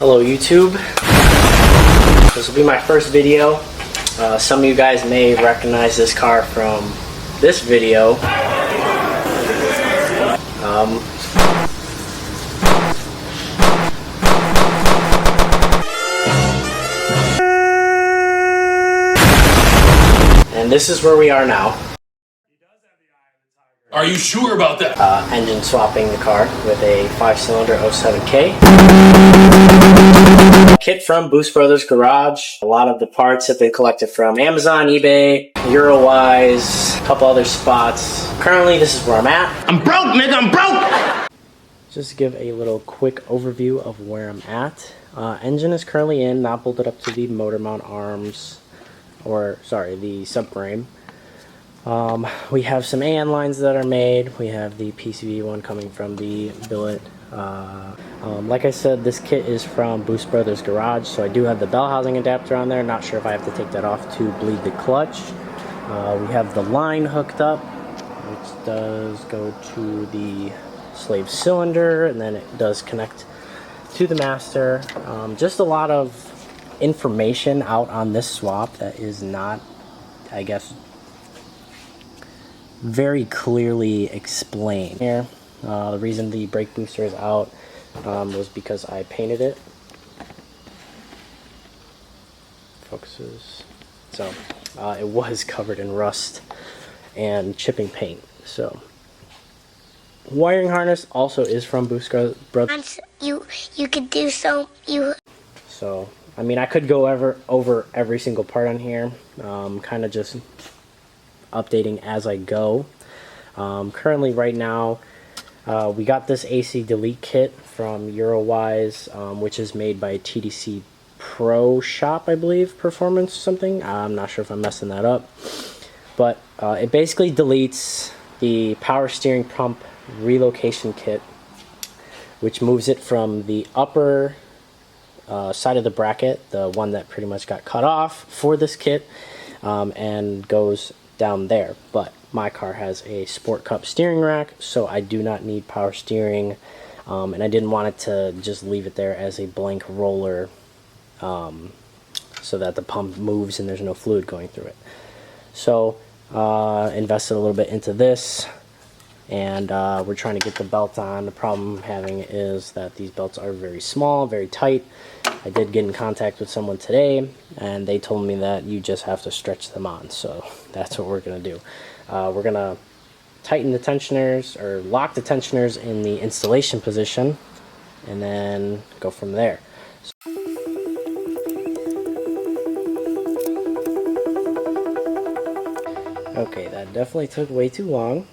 Hello YouTube, this will be my first video. Some of you guys may recognize this car from this video. And this is where we are now. Are you sure about that? Engine swapping the car with a 5-cylinder 07K. Kit from Boost Brothers Garage. A lot of the parts have been collected from Amazon, eBay, Eurowise, a couple other spots. Currently, this is where I'm at. I'm broke, nigga, I'm broke! Just to give a little quick overview of where I'm at. Engine is currently in, not bolted up to the motor mount arms, or sorry, the subframe. We have some AN lines that are made. We have the PCV one coming from the billet. Like I said, this kit is from Boost Brothers Garage, so I do have the bell housing adapter on there. Not sure if I have to take that off to bleed the clutch. We have the line hooked up, which does go to the slave cylinder, and then it does connect to the master. Just a lot of information out on this swap that is not, I guess, very clearly explained here. The reason the brake booster is out was because I painted it. Focuses. So it was covered in rust and chipping paint. So wiring harness also is from Boost Brothers. You could do so. So I mean, I could go over every single part on here. Kind of just updating as I go. Currently right now we got this AC delete kit from Eurowise, which is made by TDC Pro Shop, I believe, Performance something. I'm not sure if I'm messing that up, but it basically deletes the power steering pump relocation kit, which moves it from the upper side of the bracket, the one that pretty much got cut off for this kit, and goes down there. But my car has a Sport Cup steering rack, so I do not need power steering, and I didn't want it to just leave it there as a blank roller, so that the pump moves and there's no fluid going through it. So invested a little bit into this, and we're trying to get the belt on. The problem I'm having is that these belts are very small, very tight. I did get in contact with someone today, and they told me that you just have to stretch them on. So that's what we're going to do. We're going to tighten the tensioners, or lock the tensioners in the installation position, and then go from there. Okay, that definitely took way too long,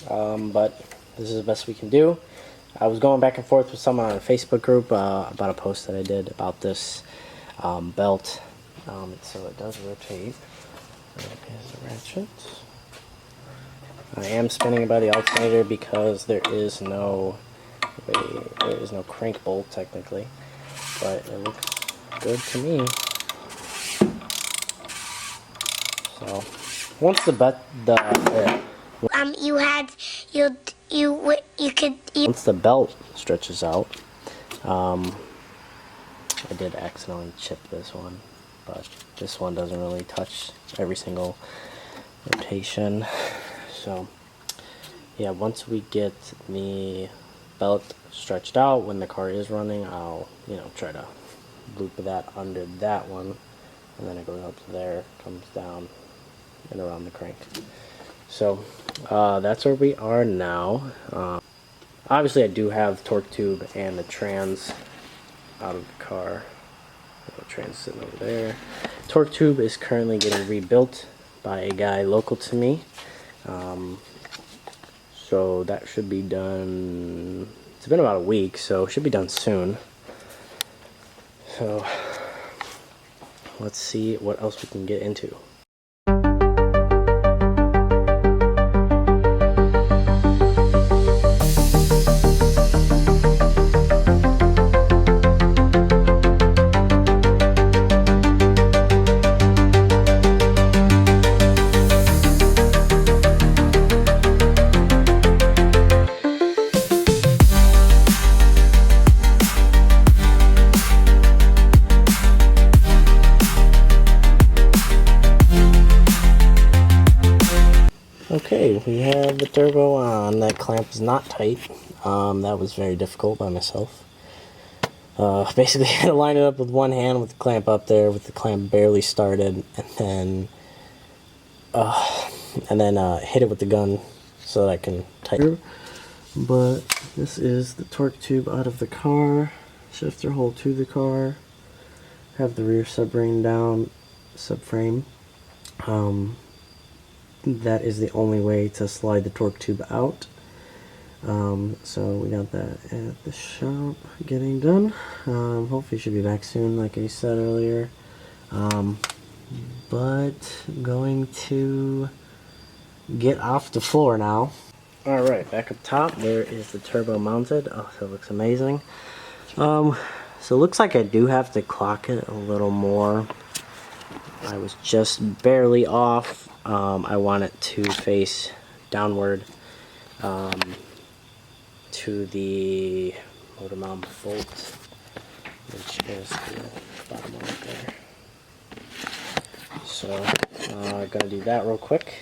but this is the best we can do. I was going back and forth with someone on a Facebook group about a post that I did about this belt. So it does rotate. There is the ratchet. I am spinning by the alternator because there is no crank bolt technically, but it looks good to me. So once once the belt stretches out, I did accidentally chip this one, but this one doesn't really touch every single rotation. So yeah, once we get the belt stretched out when the car is running, I'll try to loop that under that one, and then it goes up to there, comes down and around the crank. So that's where we are now. Obviously I do have torque tube and the trans out of the car. The trans sitting over there. Torque tube is currently getting rebuilt by a guy local to me. So that should be done. It's been about a week, so it should be done soon. So let's see what else we can get into. right, we have the turbo on. That clamp is not tight. That was very difficult by myself. Basically, I had to line it up with one hand with the clamp up there, with the clamp barely started, and then hit it with the gun so that I can tighten. But this is the torque tube out of the car, shifter hole to the car. Have the rear subframe down, subframe. That is the only way to slide the torque tube out. So we got that at the shop getting done. Hopefully should be back soon, like I said earlier. But going to get off the floor now. Alright, back up top, there is the turbo mounted. Oh, that looks amazing. So it looks like I do have to clock it a little more. I was just barely off. I want it to face downward to the motor mount bolt, which is the bottom one right there. So I'm gonna do that real quick.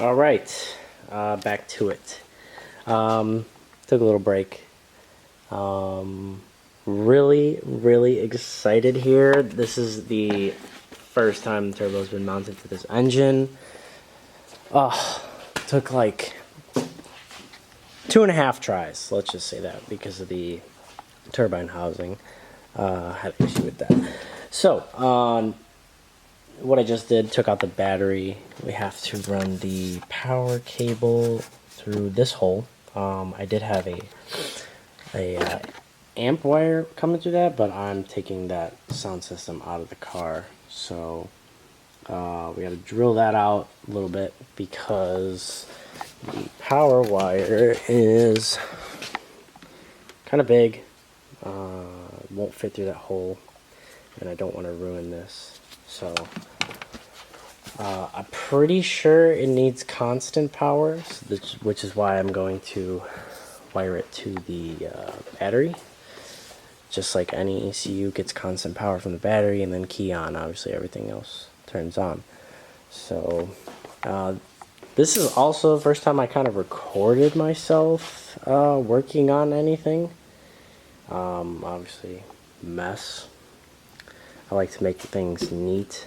All right, back to it. Took a little break. Really excited here. This is the first time the turbo's been mounted to this engine. Took like 2.5 tries, let's just say that, because of the turbine housing. Had an issue with that. So, what I just did, took out the battery. We have to run the power cable through this hole. I did have a amp wire coming through that, but I'm taking that sound system out of the car. So, we got to drill that out a little bit because the power wire is kind of big. Won't fit through that hole, and I don't want to ruin this. So I'm pretty sure it needs constant power, which is why I'm going to wire it to the battery. Just like any ECU gets constant power from the battery and then key on, obviously everything else turns on. So this is also the first time I kind of recorded myself working on anything. Obviously mess. I like to make things neat.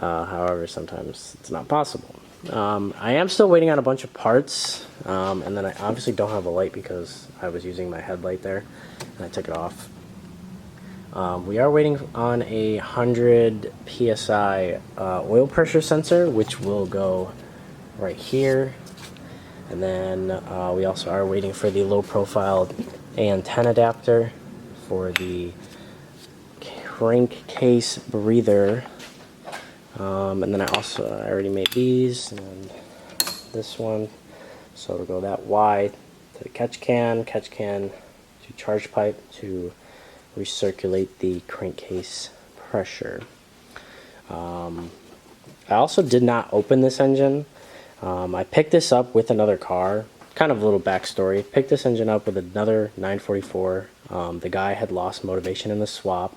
However, sometimes it's not possible. I am still waiting on a bunch of parts, and then I obviously don't have a light because I was using my headlight there and I took it off. We are waiting on a 100 psi oil pressure sensor, which will go right here. And then we also are waiting for the low profile antenna adapter for the crankcase breather. And then I already made these and this one, so it'll go that wide to the catch can to charge pipe to recirculate the crankcase pressure. I also did not open this engine. I picked this up with another car. Kind of a little backstory. Picked this engine up with another 944. The guy had lost motivation in the swap,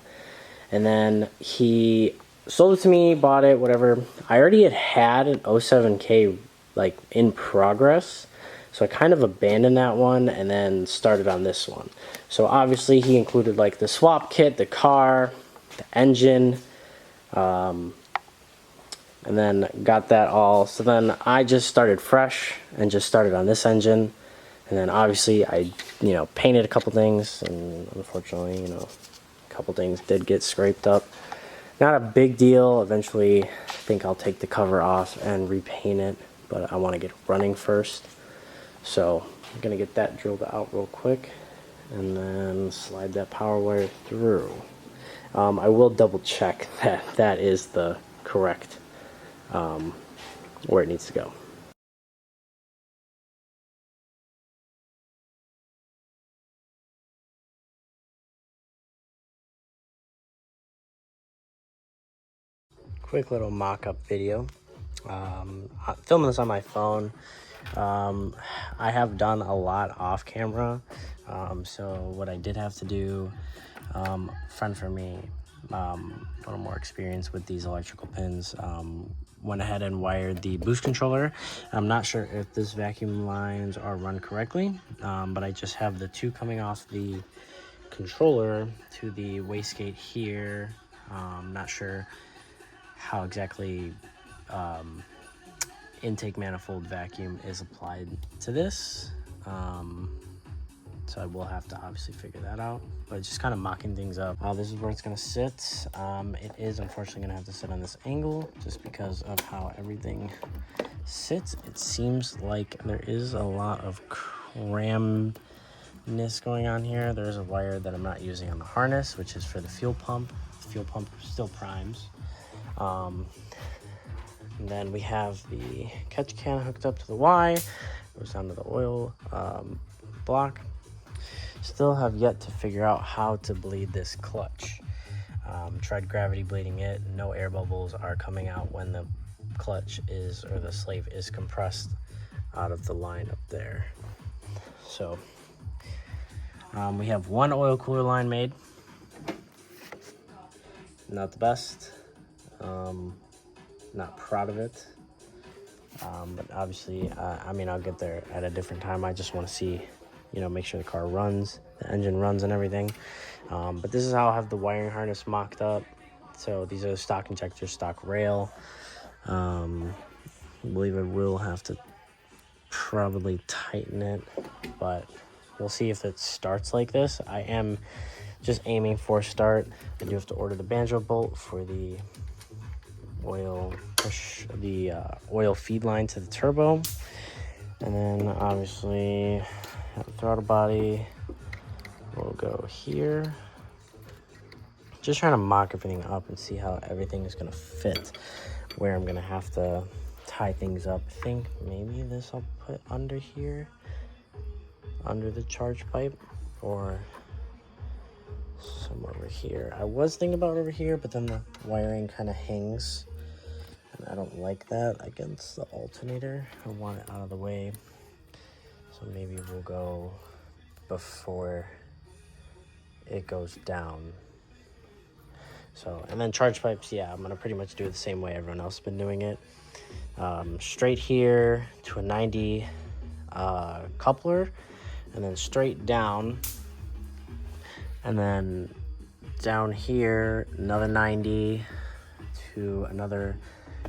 and then he sold it to me, bought it, whatever. I already had an 07K like in progress, so I kind of abandoned that one and then started on this one. So obviously he included like the swap kit, the car, the engine, and then got that all. So then I just started fresh and just started on this engine. And then obviously I, painted a couple things, and unfortunately, a couple things did get scraped up. Not a big deal. Eventually, I think I'll take the cover off and repaint it, but I want to get it running first. So I'm gonna get that drilled out real quick and then slide that power wire through. I will double check that that is the correct where it needs to go. Quick little mock-up video. I'm filming this on my phone. I have done a lot off camera, so what I did have to do, a friend for me a little more experience with these electrical pins. Went ahead and wired the boost controller. I'm not sure if this vacuum lines are run correctly, but I just have the two coming off the controller to the wastegate here. Not sure how exactly intake manifold vacuum is applied to this. So I will have to obviously figure that out, but just kind of mocking things up. This is where it's gonna sit. It is unfortunately gonna have to sit on this angle just because of how everything sits. It seems like there is a lot of cramness going on here. There is a wire that I'm not using on the harness, which is for the fuel pump. The fuel pump still primes. And then we have the catch can hooked up to the Y. Goes down to the oil block. Still have yet to figure out how to bleed this clutch. Tried gravity bleeding it. No air bubbles are coming out when the clutch is, or the slave is compressed out of the line up there. So we have one oil cooler line made. Not the best. Not proud of it. But obviously, I mean, I'll get there at a different time. I just want to see, you know, make sure the car runs, the engine runs and everything. But this is how I have the wiring harness mocked up. So these are the stock injectors, stock rail. I believe I will have to probably tighten it, but we'll see if it starts like this. I am just aiming for start. I do have to order the banjo bolt for the oil push, the oil feed line to the turbo. And then obviously the throttle body will go here. Just trying to mock everything up and see how everything is going to fit, where I'm going to have to tie things up. I think maybe this I'll put under here, under the charge pipe, or somewhere over here. I was thinking about over here, but then the wiring kind of hangs, and I don't like that against the alternator. I want it out of the way. So maybe we'll go before it goes down. So, and then charge pipes, yeah, I'm gonna pretty much do it the same way everyone else has been doing it. Straight here to a 90 coupler, and then straight down, and then down here another 90 to another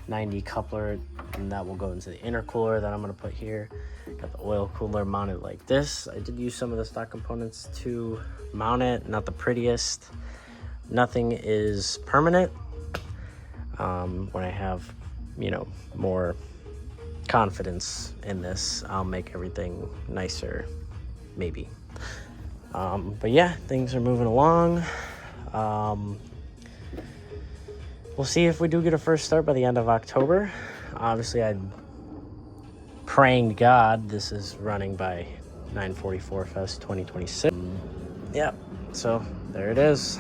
90 coupler, and that will go into the intercooler that I'm going to put here. Got the oil cooler mounted like this. I did use some of the stock components to mount it. Not the prettiest. Nothing is permanent. When I have, you know, more confidence in this, I'll make everything nicer, maybe. But yeah, things are moving along. We'll see if we do get a first start by the end of October. Obviously, I'm praying to God this is running by 944 Fest 2026. Yeah, so there it is.